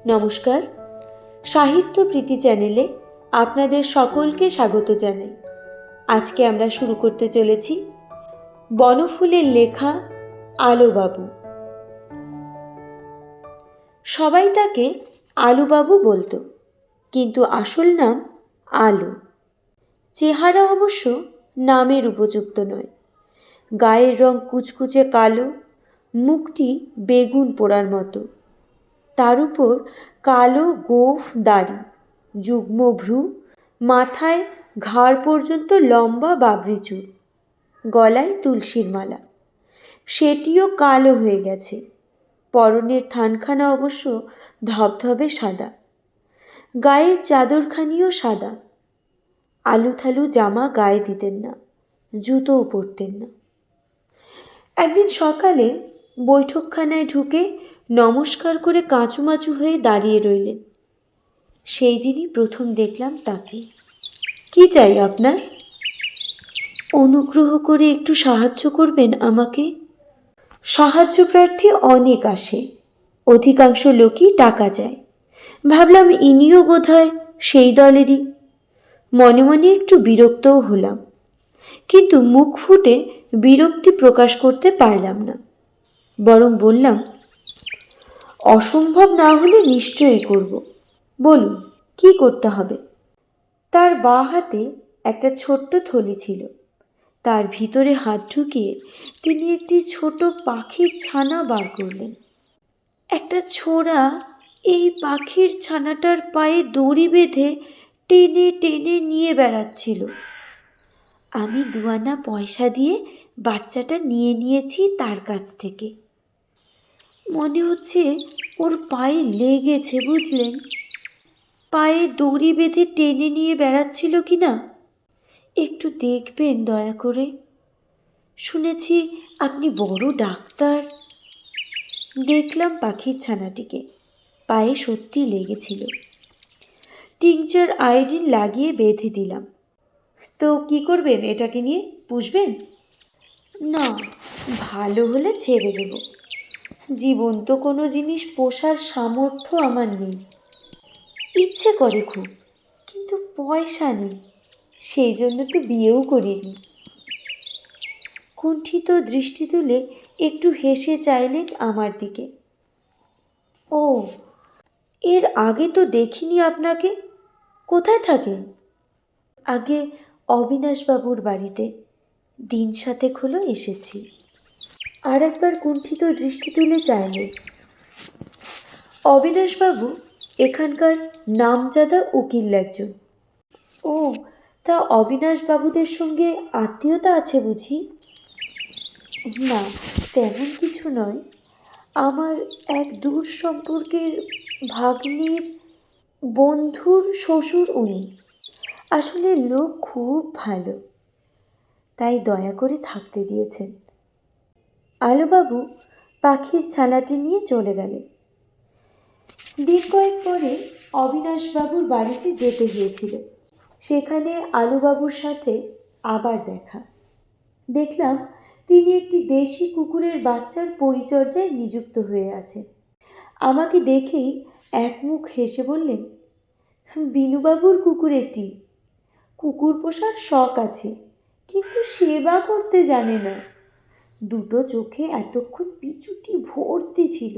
নমস্কার, সাহিত্য প্রীতি চ্যানেলে আপনাদের সকলকে স্বাগত জানাই। আজকে আমরা শুরু করতে চলেছি বনফুলের লেখা আলোবাবু। সবাই তাকে আলুবাবু বলতো, কিন্তু আসল নাম আলো। চেহারা অবশ্য নামের উপযুক্ত নয়। গায়ের রং কুচকুচে কালো, মুখটি বেগুন পোড়ার মতো, তার উপর কালো গোঁফ দাড়ি, যুগ্ম ভ্রু, মাথায় ঘাড় পর্যন্ত লম্বা বাবরি চুল, গলায় তুলসীর মালা, সেটিও কালো হয়ে গেছে। পরনের থানখানা অবশ্য ধবধবে সাদা, গায়ের চাদরখানিও সাদা। আলুথালু জামা গায়ে দিতেন না, জুতোও পরতেন না। একদিন সকালে বৈঠকখানায় ঢুকে নমস্কার করে কাঁচুমাচু হয়ে দাঁড়িয়ে রইলেন। সেই দিনই প্রথম দেখলাম তাকে। কি চাই আপনার? অনুগ্রহ করে একটু সাহায্য করবেন আমাকে। সাহায্য প্রার্থী অনেক আসে, অধিকাংশ লোকই টাকা চায়। ভাবলাম ইনিও বোধহয় সেই দলেরই। মনে মনে একটু বিরক্তও হলাম, কিন্তু মুখ ফুটে বিরক্তি প্রকাশ করতে পারলাম না। বরং বললাম, অসম্ভব না হলে নিশ্চয়ই করব। বলুন, কি করতে হবে? তার বাঁ হাতে একটা ছোট্ট থলি ছিল। তার ভিতরে হাত ঢুকিয়ে তিনি একটি ছোট পাখির ছানা বার করলেন। একটা ছোড়া এই পাখির ছানাটার পায়ে দড়ি বেঁধে টেনে টেনে নিয়ে বেড়াচ্ছিল। আমি 2 আনা পয়সা দিয়ে বাচ্চাটা নিয়ে নিয়েছি তার কাছ থেকে। মনে হচ্ছে ওর পায়ে লেগেছে, বুঝলেন? পায়ে দড়ি বেঁধে টেনে নিয়ে বেড়াচ্ছিল কি না একটু দেখবেন দয়া করে। শুনেছি আপনি বড় ডাক্তার। দেখলাম পাখির ছানাটিকে, পায়ে সত্যি লেগেছিল। টিংচার আয়োডিন লাগিয়ে বেঁধে দিলাম। তো কি করবেন এটাকে নিয়ে? পুষবেন? না, ভালো হলে ছেড়ে দেব। জীবন্ত কোনো জিনিস পোষার সামর্থ্য আমার নেই। ইচ্ছে করে খুব, কিন্তু পয়সা নেই, সেই জন্য তো বিয়েও করিনি। কুণ্ঠিত দৃষ্টি তুলে একটু হেসে চাইলেন আমার দিকে। ও, এর আগে তো দেখিনি আপনাকে। কোথায় থাকেন? আগে অবিনাশবাবুর বাড়িতে, দিন 7 হলো এসেছি। আর একবার কুণ্ঠিত দৃষ্টি তুলে চাইলেন। অবিনাশবাবু এখানকার নামজাদা উকিল একজন। ও, তা অবিনাশবাবুদের সঙ্গে আত্মীয়তা আছে বুঝি? না, তেমন কিছু নয়। আমার এক দূর সম্পর্কের ভাগ্নির বন্ধুর শ্বশুর উনি। আসলে লোক খুব ভালো, তাই দয়া করে থাকতে দিয়েছেন। আলোবাবু পাখির ছানাটি নিয়ে চলে গেলেন। দিন কয়েক পরে অবিনাশবাবুর বাড়িতে যেতে হয়েছিল। সেখানে আলুবাবুর সাথে আবার দেখা। দেখলাম তিনি একটি দেশি কুকুরের বাচ্চার পরিচর্যায় নিযুক্ত হয়ে আছেন। আমাকে দেখেই একমুখ হেসে বললেন, বিনুবাবুর কুকুর এটি। কুকুর পোষার শখ আছে, কিন্তু সেবা করতে জানে না। 2 চোখে এতক্ষণ পিছুটি ভর্তি ছিল।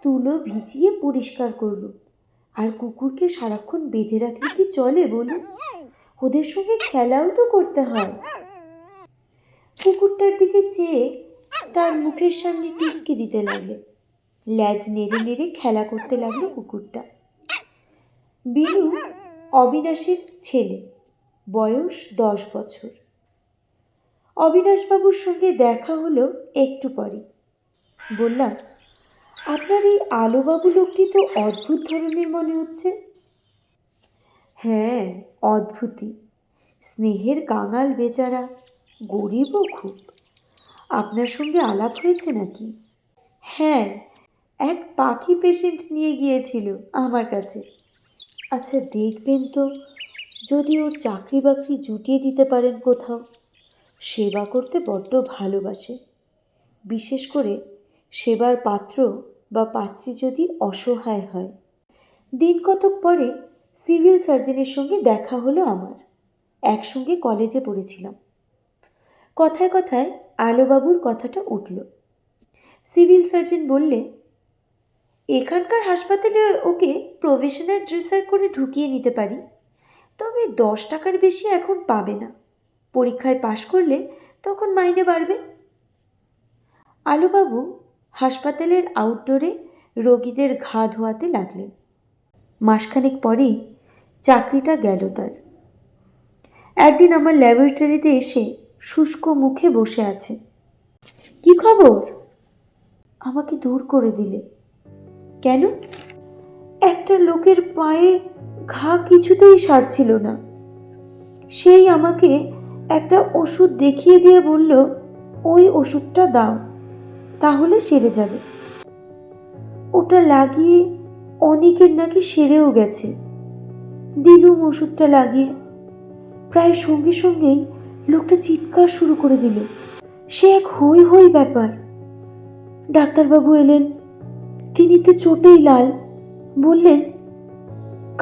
তুলো ভিজিয়ে পরিষ্কার করল। আর কুকুরকে সারাক্ষণ বেঁধে রাখলে কি চলে বলুন? ওদের সঙ্গে খেলাও তো করতে হয়। কুকুরটার দিকে চেয়ে তার মুখের সামনে টিচকি দিতে লাগলো। ল্যাজ নেড়ে নেড়ে খেলা করতে লাগলো কুকুরটা। বিনু অবিনাশের ছেলে, বয়স 10 বছর। অবিনাশবাবুর সঙ্গে দেখা হলো একটু পরে। বললাম, আপনার এই আলোবাবু লোকটি তো অদ্ভুত ধরনের মনে হচ্ছে। হ্যাঁ, অদ্ভুতই। স্নেহের কাঙাল বেচারা, গরিবও খুব। আপনার সঙ্গে আলাপ হয়েছে নাকি? হ্যাঁ, এক পাখি পেশেন্ট নিয়ে গিয়েছিল আমার কাছে। আচ্ছা, দেখবেন তো যদি ওর চাকরি বাকরি জুটিয়ে দিতে পারেন কোথাও। সেবা করতে বড্ড ভালোবাসে, বিশেষ করে সেবার পাত্র বা পাত্রী যদি অসহায় হয়। দিন কতক পরে সিভিল সার্জনের সঙ্গে দেখা হলো আমার। একসঙ্গে কলেজে পড়েছিলাম। কথায় কথায় আলোবাবুর কথাটা উঠল। সিভিল সার্জন বললে, এখানকার হাসপাতালে ওকে প্রফেশনাল ড্রেসার করে ঢুকিয়ে নিতে পারি, তবে 10 টাকার বেশি এখন পাবে না। পরীক্ষায় পাশ করলে তখন মাইনে বাড়বে। আলোবাবু হাসপাতালের আউটডোরে রোগীদের ঘা ধোয়াতে লাগলেন। মাসখানেক পরেই চাকরিটা গেল তার। একদিন আমার ল্যাবরেটরিতে এসে শুষ্ক মুখে বসে আছে। কি খবর? আমাকে দূর করে দিলে। কেন? একটা লোকের পায়ে ঘা কিছুতেই সারছিল না। সেই আমাকে একটা ওষুধ দেখিয়ে দিয়ে বলল, ওই ওষুধটা দাও, তাহলে সেরে যাবে। ওটা লাগিয়ে অনেকের নাকি সেরেও গেছে। দিলুম ওষুধটা লাগিয়ে। প্রায় সঙ্গে সঙ্গেই লোকটা চিৎকার শুরু করে দিল। সে এক হই হই ব্যাপার। ডাক্তারবাবু এলেন। তিনি তো চোটেই লাল। বললেন,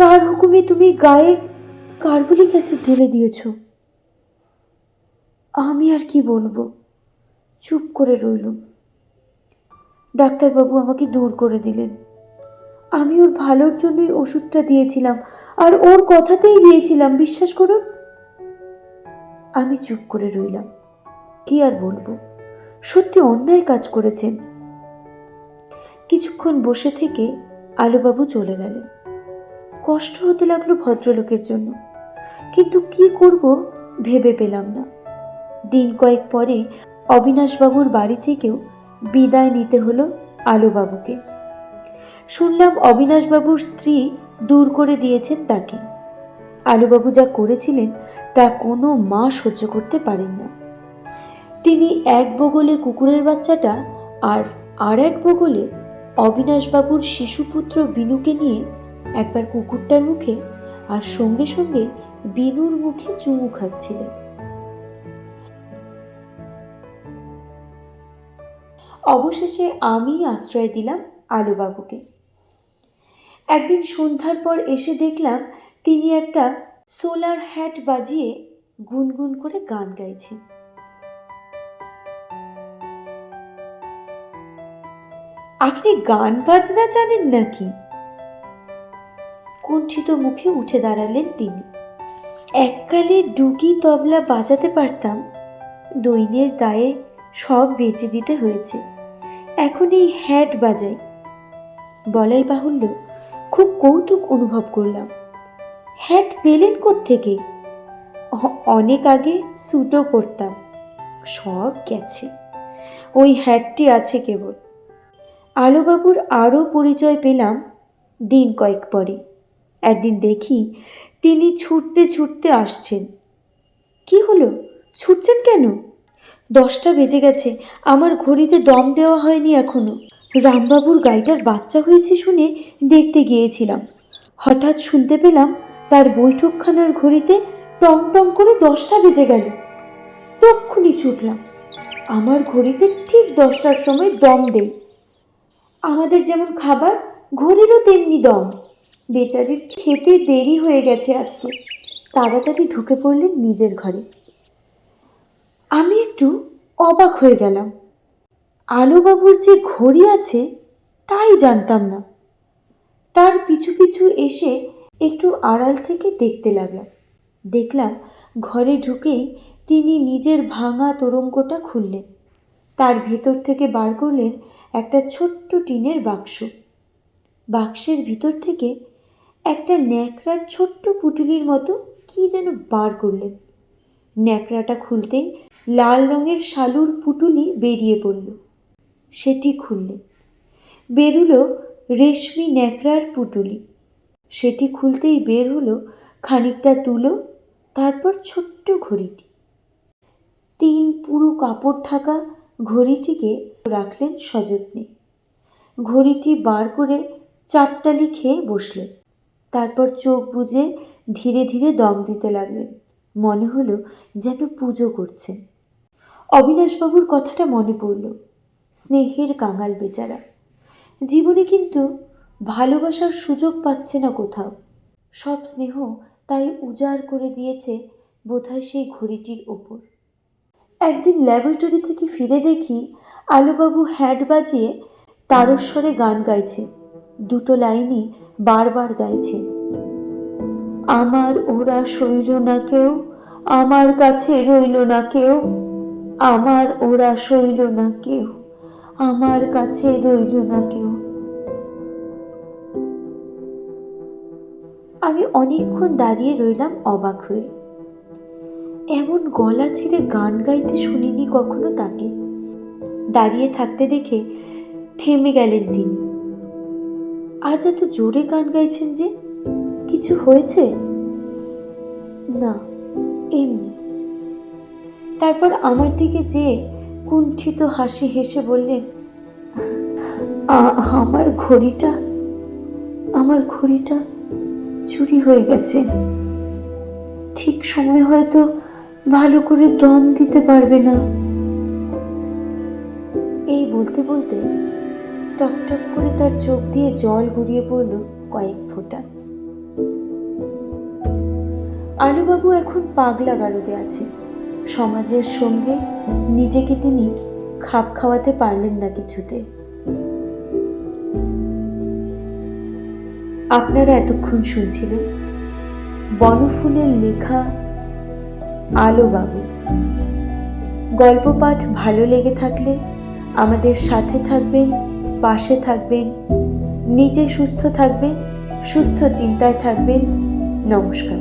কার হুকুমে তুমি গায়ে কার্বলিক অ্যাসিড ঢেলে দিয়েছ? আমি আর কি বলবো, চুপ করে রইলুম। ডাক্তারবাবু আমাকে দূর করে দিলেন। আমি ওর ভালোর জন্যই ওষুধটা দিয়েছিলাম, আর ওর কথাতেই দিয়েছিলাম, বিশ্বাস করুন। আমি চুপ করে রইলাম। কি আর বলবো, সত্যি অন্যায় কাজ করেছেন। কিছুক্ষণ বসে থেকে আলোবাবু চলে গেলেন। কষ্ট হতে লাগলো ভদ্রলোকের জন্য, কিন্তু কি করব ভেবে পেলাম না। দিন কয়েক পরে অবিনাশবাবুর বাড়ি থেকেও বিদায় নিতে হলো আলোবাবুকে। শুনলাম অবিনাশবাবুর স্ত্রী দূর করে দিয়েছেন তাকে। আলোবাবু যা করেছিলেন তা কোনো মা সহ্য করতে পারেন না। তিনি এক বগলে কুকুরের বাচ্চাটা আর এক বগলে অবিনাশবাবুর শিশুপুত্র বিনুকে নিয়ে একবার কুকুরটার মুখে আর সঙ্গে সঙ্গে বিনুর মুখে চুমু খাচ্ছিলেন। অবশেষে আমি আশ্রয় দিলাম আলোবাবুকে। একদিন সন্ধ্যার পর এসে দেখলাম তিনি একটা সোলার হ্যাট বাজিয়ে গুনগুন করে গান গাইছেন। আপনি গান বাজনা জানেন নাকি? কুণ্ঠিত মুখে উঠে দাঁড়ালেন তিনি। এককালে ডুগি তবলা বাজাতে পারতাম, দৈন্যের দায়ে সব বেচে দিতে হয়েছে। এখন এই হ্যাট বাজাই। বলাই বাহুল্য, খুব কৌতুক অনুভব করলাম। হ্যাট পেলেন কোত্থেকে? অনেক আগে স্যুটও পরতাম, সব গেছে। ওই হ্যাটটি আছে কেবল। আলোবাবুর আরও পরিচয় পেলাম দিন কয়েক পরে। একদিন দেখি তিনি ছুটতে ছুটতে আসছেন। কি হলো, ছুটছেন কেন? 10টা বেজে গেছে, আমার ঘড়িতে দম দেওয়া হয়নি এখনো। রামবাবুর গাইটার বাচ্চা হয়েছে শুনে দেখতে গিয়েছিলাম। হঠাৎ শুনতে পেলাম তার বৈঠকখানার ঘড়িতে টং টং করে 10টা বেজে গেল। তক্ষুনি ছুটলাম। আমার ঘড়িতে ঠিক 10টার সময় দম দেই। আমাদের যেমন খাবার, ঘড়িরও তেমনি দম। বেচারির খেতে দেরি হয়ে গেছে আজকে। তাড়াতাড়ি ঢুকে পড়লেন নিজের ঘরে। আমি একটু অবাক হয়ে গেলাম। আলোবাবুর যে ঘড়ি আছে তাই জানতাম না। তার পিছু পিছু এসে একটু আড়াল থেকে দেখতে লাগলাম। দেখলাম ঘরে ঢুকেই তিনি নিজের ভাঙা তোরঙ্গটা খুললেন। তার ভেতর থেকে বার করলেন একটা ছোট্ট টিনের বাক্স। বাক্সের ভিতর থেকে একটা ন্যাকড়ার ছোট্ট পুটুলির মতো কি যেন বার করলেন। ন্যাকড়াটা খুলতেই লাল রঙের শালুর পুটুলি বেরিয়ে পড়ল। সেটি খুললেন। বেরুলো রেশমি ন্যাকড়ার পুটুলি। সেটি খুলতেই বের হলো খানিকটা তুলো, তারপর ছোট্ট ঘড়িটি। 3 পুরু কাপড় ঢাকা ঘড়িটিকে রাখলেন সযত্নে। ঘড়িটি বার করে চাপটালি খেয়ে বসলেন। তারপর চোখ বুজে ধীরে ধীরে দম দিতে লাগলেন। মনে হলো যেন পুজো করছেন। অবিনাশবাবুর কথাটা মনে পড়ল। স্নেহের কাঙাল বেচারা। জীবনে কিন্তু ভালোবাসার সুযোগ পাচ্ছে না কোথাও। সব স্নেহ তাই উজাড় করে দিয়েছে বোধহয় সেই ঘড়িটির ওপর। একদিন ল্যাবরেটরি থেকে ফিরে দেখি আলুবাবু হ্যাড বাজিয়ে তারস্বরে গান গাইছে। দুটো লাইনই বারবার গাইছে। আমার ওরা সইল না কেউ, আমার কাছে রইল না কেউ, আমার ওরা সইল না কেউ, আমার কাছে রইল না কেউ। আমি অনেকক্ষণ দাঁড়িয়ে রইলাম অবাক হয়ে। এমন গলা ছেড়ে গান গাইতে শুনিনি কখনো তাকে। দাঁড়িয়ে থাকতে দেখে থেমে গেলেন তিনি। আজ এত জোরে গান গাইছেন যে? কিছু হয়েছে? না, এমনি। তারপর আমার দিকে যেয়ে কুণ্ঠিত হাসি হেসে বললেন, আমার ঘড়িটা আমার ঘড়িটা চুরি হয়ে গেছে। ঠিক সময় হয়তো ভালো করে দম দিতে পারবে না। এই বলতে বলতে টকটক করে তার চোখ দিয়ে জল গড়িয়ে পড়ল কয়েক ফোঁটা। আলুবাবু এখন পাগলা গারদে আছে। সমাজের সঙ্গে নিজেকে তিনি খাপ খাওয়াতে পারলেন না কিছুতে। আপনারা এতক্ষণ শুনছিলেন বনফুলের লেখা আলোবাবু। গল্প পাঠ ভালো লেগে থাকলে আমাদের সাথে থাকবেন, পাশে থাকবেন, নিজে সুস্থ থাকবেন, সুস্থ চিন্তায় থাকবেন। নমস্কার।